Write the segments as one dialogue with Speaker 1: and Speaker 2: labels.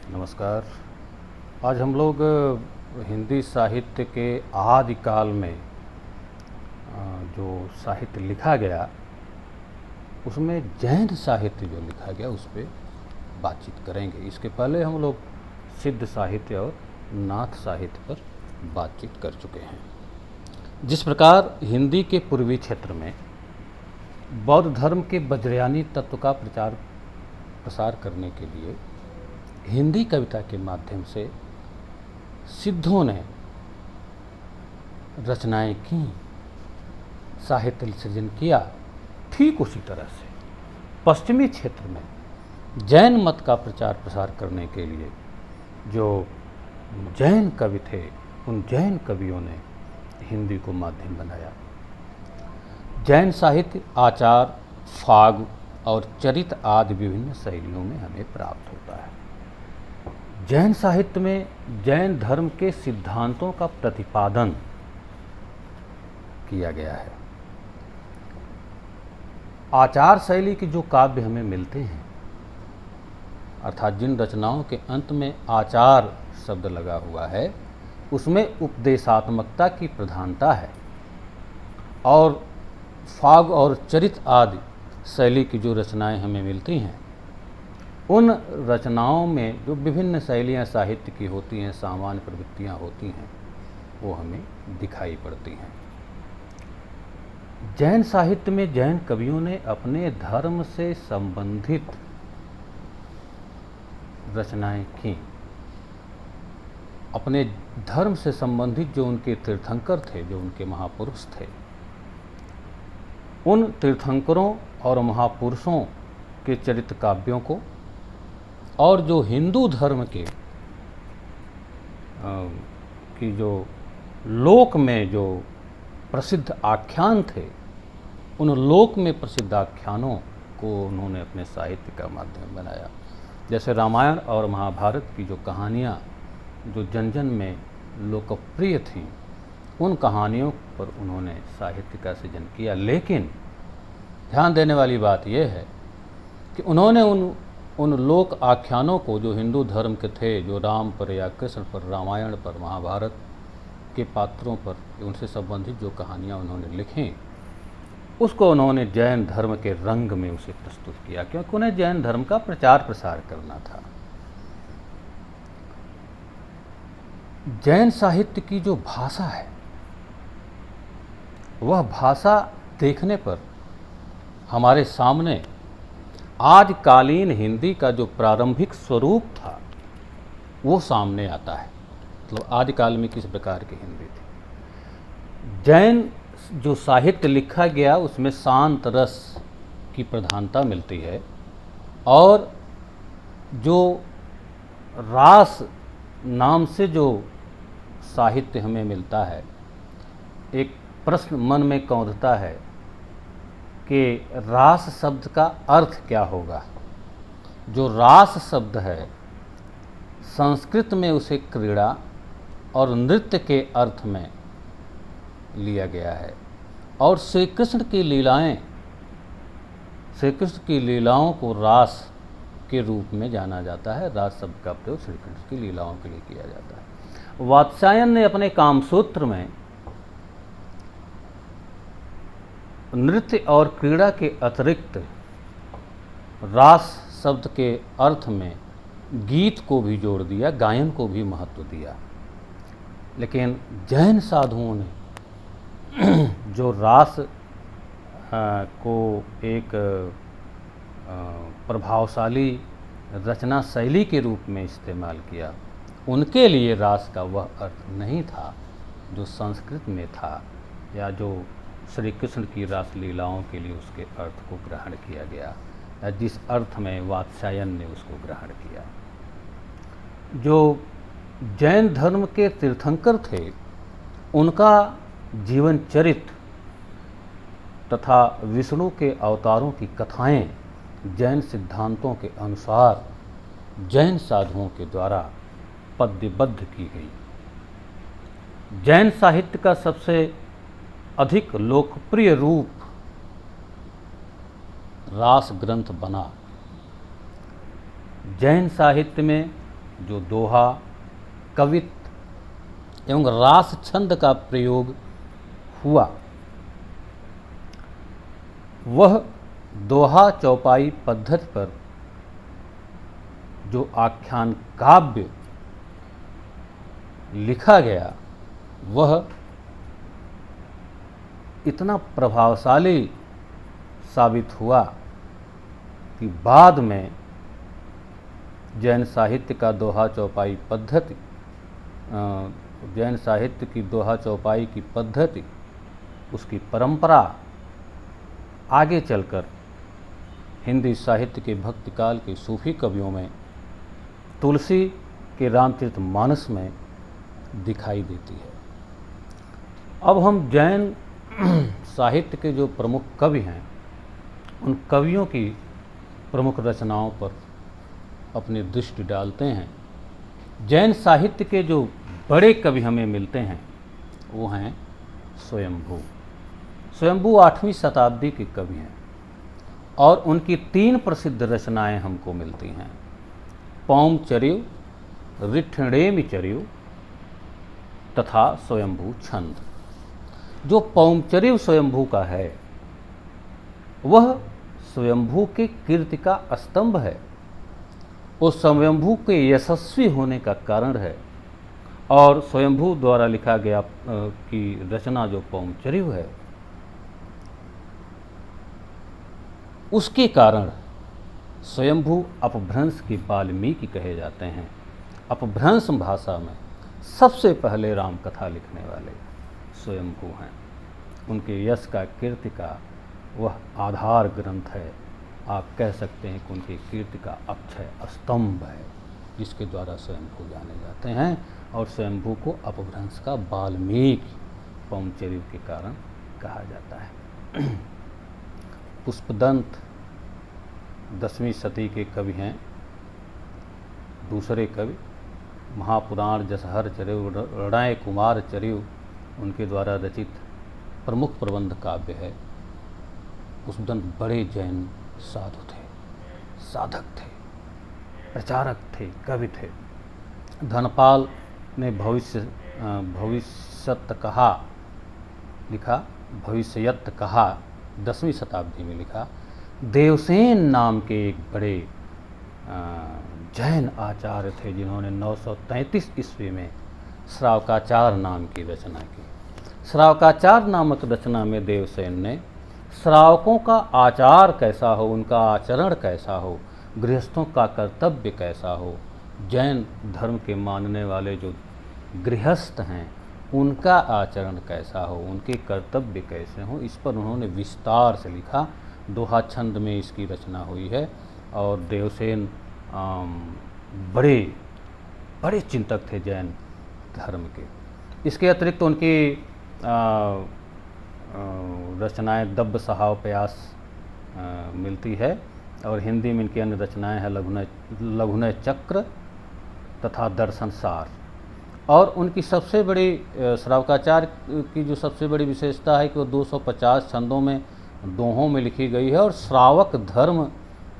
Speaker 1: नमस्कार। आज हम लोग हिंदी साहित्य के आदिकाल में जो साहित्य लिखा गया उसमें जैन साहित्य जो लिखा गया उस पर बातचीत करेंगे। इसके पहले हम लोग सिद्ध साहित्य और नाथ साहित्य पर बातचीत कर चुके हैं। जिस प्रकार हिंदी के पूर्वी क्षेत्र में बौद्ध धर्म के वज्रयानी तत्व का प्रचार प्रसार करने के लिए हिंदी कविता के माध्यम से सिद्धों ने रचनाएं की, साहित्य सृजन किया, ठीक उसी तरह से पश्चिमी क्षेत्र में जैन मत का प्रचार प्रसार करने के लिए जो जैन कवि थे उन जैन कवियों ने हिंदी को माध्यम बनाया। जैन साहित्य आचार, फाग और चरित आदि विभिन्न शैलियों में हमें प्राप्त होता है। जैन साहित्य में जैन धर्म के सिद्धांतों का प्रतिपादन किया गया है। आचार शैली के जो काव्य हमें मिलते हैं, अर्थात जिन रचनाओं के अंत में आचार शब्द लगा हुआ है, उसमें उपदेशात्मकता की प्रधानता है। और फाग और चरित आदि शैली की जो रचनाएं हमें मिलती हैं, उन रचनाओं में जो विभिन्न शैलियाँ साहित्य की होती हैं, सामान्य प्रवृत्तियाँ होती हैं, वो हमें दिखाई पड़ती हैं। जैन साहित्य में जैन कवियों ने अपने धर्म से संबंधित रचनाएं की। अपने धर्म से संबंधित जो उनके तीर्थंकर थे, जो उनके महापुरुष थे, उन तीर्थंकरों और महापुरुषों के चरित्र काव्यों को और जो हिंदू धर्म के की जो लोक में जो प्रसिद्ध आख्यान थे, उन लोक में प्रसिद्ध आख्यानों को उन्होंने अपने साहित्य का माध्यम बनाया। जैसे रामायण और महाभारत की जो कहानियाँ जो जन जन में लोकप्रिय थीं, उन कहानियों पर उन्होंने साहित्य का सृजन किया। लेकिन ध्यान देने वाली बात यह है कि उन्होंने उन लोक आख्यानों को जो हिंदू धर्म के थे, जो राम पर या कृष्ण पर, रामायण पर, महाभारत के पात्रों पर, उनसे संबंधित जो कहानियाँ उन्होंने लिखीं, उसको उन्होंने जैन धर्म के रंग में उसे प्रस्तुत किया, क्योंकि उन्हें जैन धर्म का प्रचार प्रसार करना था। जैन साहित्य की जो भाषा है, वह भाषा देखने पर हमारे सामने आजकालीन हिंदी का जो प्रारंभिक स्वरूप था वो सामने आता है। मतलब आदिकाल में किस प्रकार की हिंदी थी। जैन जो साहित्य लिखा गया उसमें शांत रस की प्रधानता मिलती है, और जो रास नाम से जो साहित्य हमें मिलता है, एक प्रश्न मन में कौंधता है कि रास शब्द का अर्थ क्या होगा। जो रास शब्द है, संस्कृत में उसे क्रीड़ा और नृत्य के अर्थ में लिया गया है, और श्री कृष्ण की लीलाएं, श्री कृष्ण की लीलाओं को रास के रूप में जाना जाता है। रास शब्द का प्रयोग श्री कृष्ण की लीलाओं के लिए किया जाता है। वात्स्यायन ने अपने कामसूत्र में नृत्य और क्रीड़ा के अतिरिक्त रास शब्द के अर्थ में गीत को भी जोड़ दिया, गायन को भी महत्व दिया। लेकिन जैन साधुओं ने जो रास को एक प्रभावशाली रचना शैली के रूप में इस्तेमाल किया, उनके लिए रास का वह अर्थ नहीं था जो संस्कृत में था, या जो श्री कृष्ण की रास लीलाओं के लिए उसके अर्थ को ग्रहण किया गया, या जिस अर्थ में वात्स्यायन ने उसको ग्रहण किया। जो जैन धर्म के तीर्थंकर थे, उनका जीवन चरित्र तथा विष्णु के अवतारों की कथाएं जैन सिद्धांतों के अनुसार जैन साधुओं के द्वारा पद्यबद्ध की गई। जैन साहित्य का सबसे अधिक लोकप्रिय रूप रास ग्रंथ बना। जैन साहित्य में जो दोहा, कवित एवं रास छंद का प्रयोग हुआ, वह दोहा चौपाई पद्धति पर जो आख्यान काव्य लिखा गया, वह इतना प्रभावशाली साबित हुआ कि बाद में जैन साहित्य का दोहा चौपाई पद्धति, जैन साहित्य की दोहा चौपाई की पद्धति, उसकी परंपरा आगे चलकर हिंदी साहित्य के भक्तिकाल के सूफी कवियों में, तुलसी के रामचरितमानस में दिखाई देती है। अब हम जैन साहित्य के जो प्रमुख कवि हैं, उन कवियों की प्रमुख रचनाओं पर अपनी दृष्टि डालते हैं। जैन साहित्य के जो बड़े कवि हमें मिलते हैं वो हैं स्वयंभू। स्वयंभू 8वीं शताब्दी के कवि हैं और उनकी 3 प्रसिद्ध रचनाएं हमको मिलती हैं, पौमचर्यु, ऋठिणेमिचर्यु तथा स्वयंभू छंद। जो पौमचर्यु स्वयंभू का है, वह स्वयंभू के कीर्ति का स्तंभ है, वो स्वयंभू के यशस्वी होने का कारण है। और स्वयंभू द्वारा लिखा गया की रचना जो पौमचर्यु है, उसके कारण स्वयंभू अपभ्रंश के वाल्मीकि कहे जाते हैं। अपभ्रंश भाषा में सबसे पहले रामकथा लिखने वाले स्वयंभू हैं। उनके यश का, कीर्ति का वह आधार ग्रंथ है। आप कह सकते हैं कि उनकी कीर्ति का अक्षय स्तंभ है, जिसके द्वारा स्वयंभू जाने जाते हैं। और स्वयंभू को अपभ्रंश का वाल्मीकि पौमचर्यु के कारण कहा जाता है। पुष्पदंत 10वीं शती के कवि हैं। दूसरे कवि महापुराण जसहर चर्यु, रणय कुमार चर्यु उनके द्वारा रचित प्रमुख प्रबंध काव्य है। पुष्पदंत बड़े जैन साधु थे, साधक थे, प्रचारक थे, कवि थे। धनपाल ने भविष्यत कहा लिखा, भविष्यत कहा 10वीं शताब्दी में लिखा। देवसेन नाम के एक बड़े जैन आचार्य थे, जिन्होंने 933 ईस्वी में श्रावकाचार नाम की रचना की। श्रावकाचार नामक रचना में देवसेन ने श्रावकों का आचार कैसा हो, उनका आचरण कैसा हो, गृहस्थों का कर्तव्य कैसा हो, जैन धर्म के मानने वाले जो गृहस्थ हैं उनका आचरण कैसा हो, उनके कर्तव्य कैसे हों, इस पर उन्होंने विस्तार से लिखा। दोहा छंद में इसकी रचना हुई है। और देवसेन बड़े बड़े चिंतक थे जैन धर्म के। इसके अतिरिक्त उनकी रचनाएं दब्ब सहावपयास मिलती है। और हिंदी में इनकी अन्य रचनाएं हैं लघुनय चक्र तथा दर्शन सार। और उनकी सबसे बड़ी श्रावकाचार्य की जो सबसे बड़ी विशेषता है कि वो 250 छंदों में, दोहों में लिखी गई है और श्रावक धर्म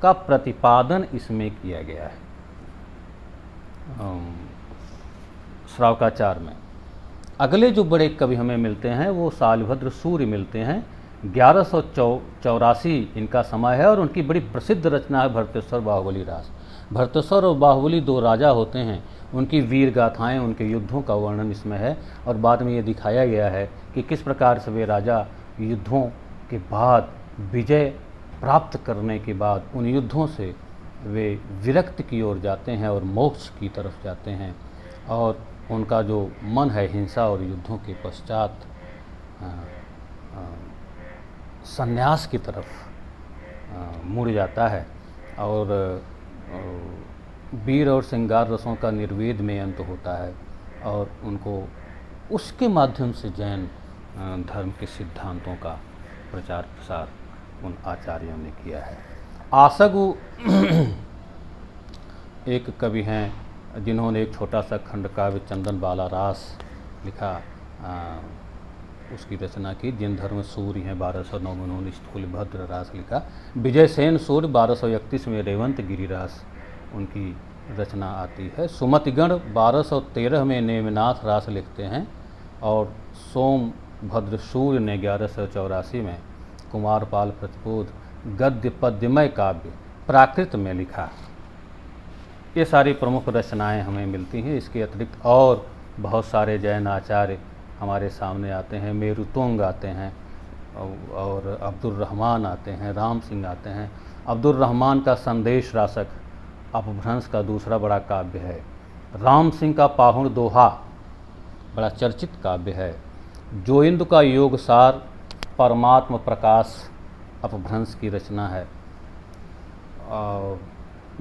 Speaker 1: का प्रतिपादन इसमें किया गया है श्रावकाचार में। अगले जो बड़े कवि हमें मिलते हैं वो शालिभद्र सूर्य मिलते हैं। 1184 इनका समय है और उनकी बड़ी प्रसिद्ध रचना है भरतेश्वर बाहुबली रास। भरतेश्वर और बाहुबली 2 राजा होते हैं, उनकी वीर गाथाएँ, उनके युद्धों का वर्णन इसमें है। और बाद में ये दिखाया गया है कि किस प्रकार से वे राजा युद्धों के बाद, विजय प्राप्त करने के बाद, उन युद्धों से वे विरक्ति की ओर जाते हैं और मोक्ष की तरफ जाते हैं। और उनका जो मन है हिंसा और युद्धों के पश्चात संन्यास की तरफ मुड़ जाता है। और वीर और श्रृंगार रसों का निर्वेद में अंत होता है। और उनको उसके माध्यम से जैन धर्म के सिद्धांतों का प्रचार प्रसार उन आचार्यों ने किया है। आसगु एक कवि हैं जिन्होंने एक छोटा सा खंड काव्य चंदन बाला रास लिखा, उसकी रचना की। जिन धर्म सूर्य हैं 1209 में उन्होंने स्थूल भद्र रास लिखा। विजय सेन सूर्य 1231 में रेवंत गिरी रास उनकी रचना आती है। सुमतिगण 1213 में नेमिनाथ रास लिखते हैं और सोमभद्र सूर्य ने 1184 में कुमारपाल प्रतिबोध गद्य पद्यमय काव्य प्राकृत में लिखा। ये सारी प्रमुख रचनाएं हमें मिलती हैं। इसके अतिरिक्त और बहुत सारे जैन आचार्य हमारे सामने आते हैं। मेरुतोंग आते हैं और अब्दुल रहमान आते हैं, राम सिंह आते हैं। अब्दुल रहमान का संदेश रासक अपभ्रंश का दूसरा बड़ा काव्य है। राम सिंह का पाहुण दोहा बड़ा चर्चित काव्य है। जोइंद का योगसार परमात्म प्रकाश अपभ्रंश की रचना है। और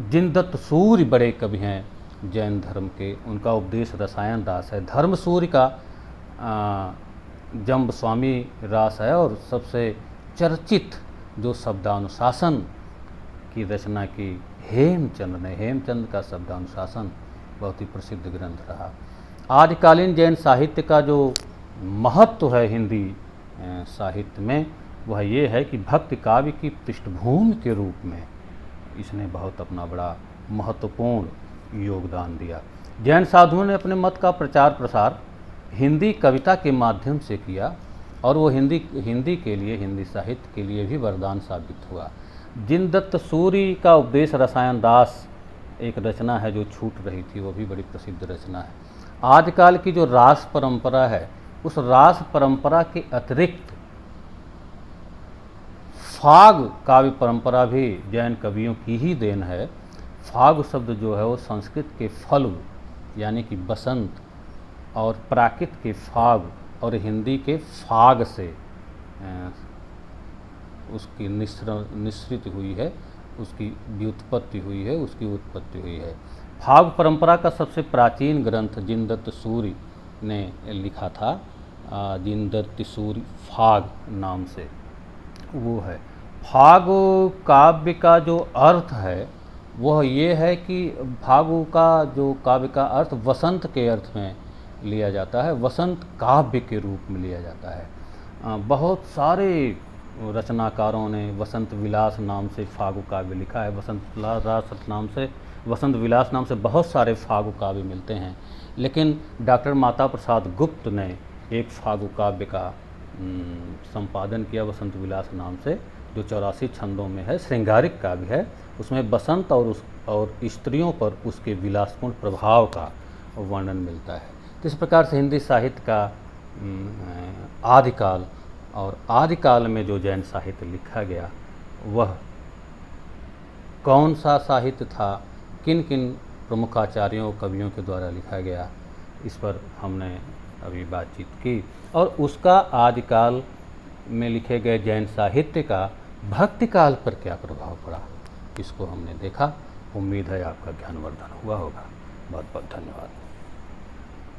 Speaker 1: जिनदत्त सूर्य बड़े कवि हैं जैन धर्म के, उनका उपदेश रसायन रास है। धर्म सूर्य का जम्ब स्वामी रास है और सबसे चर्चित जो शब्दानुशासन की रचना की हेमचंद ने, हेमचंद का शब्दानुशासन बहुत ही प्रसिद्ध ग्रंथ रहा। आदिकालीन जैन साहित्य का जो महत्व है हिंदी साहित्य में, वह ये है कि भक्ति काव्य की पृष्ठभूमि के रूप में इसने बहुत अपना बड़ा महत्वपूर्ण योगदान दिया। जैन साधुओं ने अपने मत का प्रचार प्रसार हिंदी कविता के माध्यम से किया और वो हिंदी के लिए, हिंदी साहित्य के लिए भी वरदान साबित हुआ। जिनदत्त सूर्य का उपदेश रसायन दास एक रचना है जो छूट रही थी, वो भी बड़ी प्रसिद्ध रचना है। आदिकाल की जो रास परंपरा है, उस रास परंपरा के अतिरिक्त फाग काव्य परंपरा भी जैन कवियों की ही देन है। फाग शब्द जो है वो संस्कृत के फल्गु यानी कि बसंत और प्राकृत के फाग और हिंदी के फाग से उसकी निश्रित हुई है, उसकी व्युत्पत्ति हुई है, उसकी उत्पत्ति हुई है। फाग परंपरा का सबसे प्राचीन ग्रंथ जिनदत्त सूर्य ने लिखा था, जिनदत्त सूर्य फाग नाम से वो है। फाग काव्य का जो अर्थ है वह ये है कि फागु का जो काव्य का अर्थ वसंत के अर्थ में लिया जाता है, वसंत काव्य के रूप में लिया जाता है। बहुत सारे रचनाकारों ने वसंत विलास नाम से फागु काव्य लिखा है। वसंत विलास नाम से बहुत सारे फागु काव्य मिलते हैं, लेकिन डॉक्टर माता प्रसाद गुप्त ने एक फागु काव्य का संपादन किया वसंत विलास नाम से, जो 84 छंदों में है, श्रृंगारिक काव्य है। उसमें बसंत और स्त्रियों पर उसके विलासपूर्ण प्रभाव का वर्णन मिलता है। तो इस प्रकार से हिंदी साहित्य का आदिकाल और आदिकाल में जो जैन साहित्य लिखा गया वह कौन सा साहित्य था, किन किन प्रमुख आचार्यों कवियों के द्वारा लिखा गया, इस पर हमने अभी बातचीत की। और उसका आदिकाल में लिखे गए जैन साहित्य का भक्तिकाल पर क्या प्रभाव पड़ा, इसको हमने देखा। उम्मीद है आपका ज्ञानवर्धन हुआ होगा। बहुत बहुत धन्यवाद।